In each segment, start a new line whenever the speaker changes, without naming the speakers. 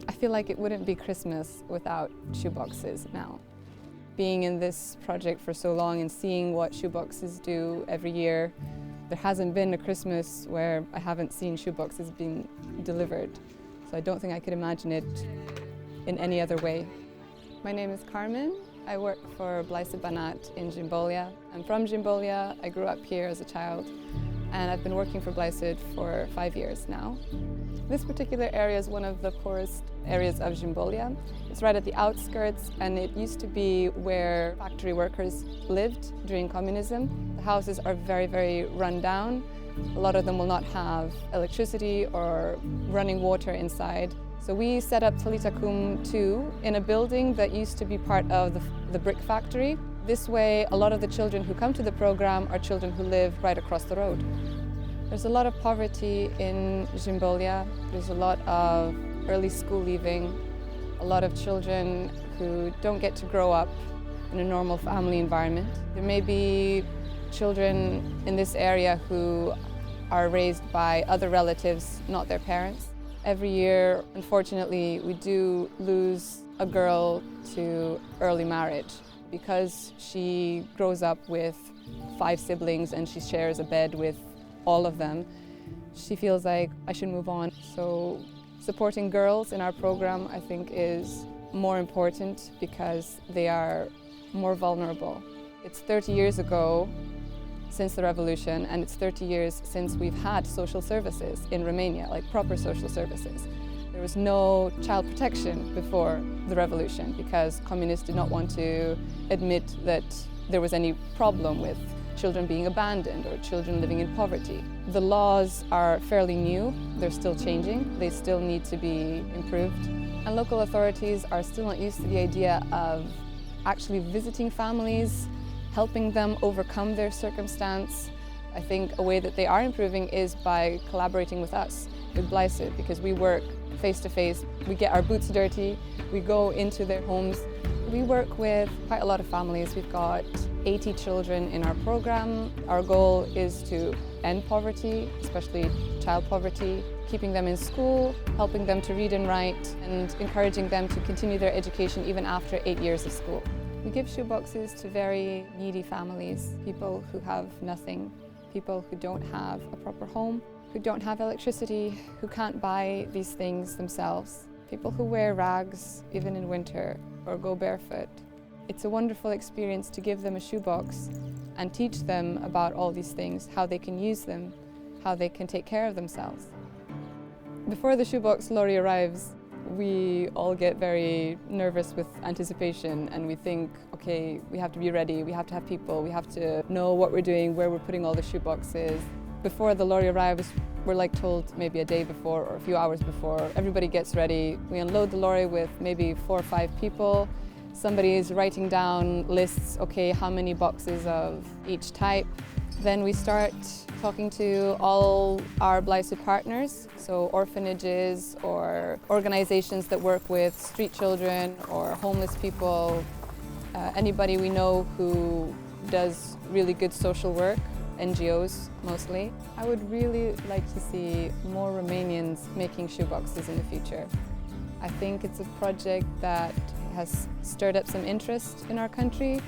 I feel like it wouldn't be Christmas without shoeboxes now. Being in this project for so long and seeing what shoeboxes do every year, there hasn't been a Christmas where I haven't seen shoeboxes being delivered. So I don't think I could imagine it in any other way. My name is Carmen. I work for Blythswood in Jimbolia. I'm from Jimbolia. I grew up here as a child, and I've been working for Blythswood for 5 years now. This particular area is one of the poorest areas of Jimbolia. It's right at the outskirts, and it used to be where factory workers lived during communism. The houses are very, very run down. A lot of them will not have electricity or running water inside. So we set up Talitakum 2 in a building that used to be part of the brick factory. This way, a lot of the children who come to the program are children who live right across the road. There's a lot of poverty in Jimbolia. There's a lot of early school leaving, a lot of children who don't get to grow up in a normal family environment. There may be children in this area who are raised by other relatives, not their parents. Every year, unfortunately, we do lose a girl to early marriage because she grows up with 5 siblings and she shares a bed with all of them. She feels like I should move on. So supporting girls in our program, I think, is more important because they are more vulnerable. It's 30 years ago since the revolution, and it's 30 years since we've had social services in Romania, like proper social services. There was no child protection before the revolution because communists did not want to admit that there was any problem with children being abandoned or children living in poverty. The laws are fairly new, they're still changing, they still need to be improved. And local authorities are still not used to the idea of actually visiting families, helping them overcome their circumstance. I think a way that they are improving is by collaborating with us, with Blythswood, because we work face to face. We get our boots dirty, we go into their homes. We work with quite a lot of families. We've got 80 children in our program. Our goal is to end poverty, especially child poverty, keeping them in school, helping them to read and write, and encouraging them to continue their education even after 8 years of school. We give shoeboxes to very needy families, people who have nothing, people who don't have a proper home, who don't have electricity, who can't buy these things themselves, people who wear rags even in winter or go barefoot. It's a wonderful experience to give them a shoebox and teach them about all these things, how they can use them, how they can take care of themselves. Before the shoebox lorry arrives, we all get very nervous with anticipation, and we think, okay, we have to be ready, we have to have people, we have to know what we're doing, where we're putting all the shoeboxes. Before the lorry arrives, we're like told maybe a day before or a few hours before. Everybody gets ready. We unload the lorry with maybe 4 or 5 people. Somebody is writing down lists, okay, how many boxes of each type. Then we start talking to all our Blythswood partners, so orphanages or organizations that work with street children or homeless people, anybody we know who does really good social work, NGOs mostly. I would really like to see more Romanians making shoeboxes in the future. I think it's a project that has stirred up some interest in our country,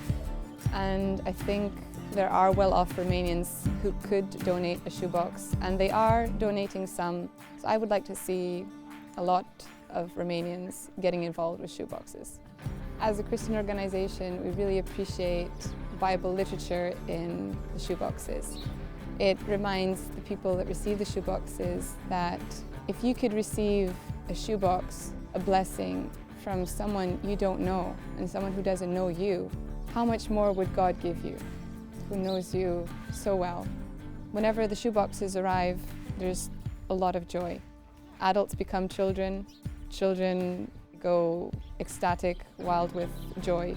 and I think there are well-off Romanians who could donate a shoebox, and they are donating some. So I would like to see a lot of Romanians getting involved with shoeboxes. As a Christian organization, we really appreciate Bible literature in the shoeboxes. It reminds the people that receive the shoeboxes that if you could receive a shoebox, a blessing from someone you don't know and someone who doesn't know you, how much more would God give you, who knows you so well? Whenever the shoeboxes arrive, there's a lot of joy. Adults become children, children go ecstatic, wild with joy.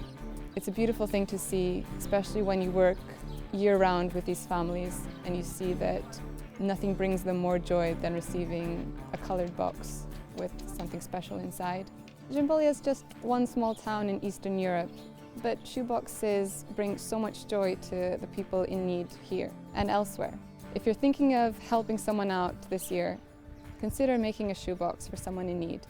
It's a beautiful thing to see, especially when you work year-round with these families and you see that nothing brings them more joy than receiving a colored box with something special inside. Jimbolia is just one small town in Eastern Europe, but shoeboxes bring so much joy to the people in need here and elsewhere. If you're thinking of helping someone out this year, consider making a shoebox for someone in need.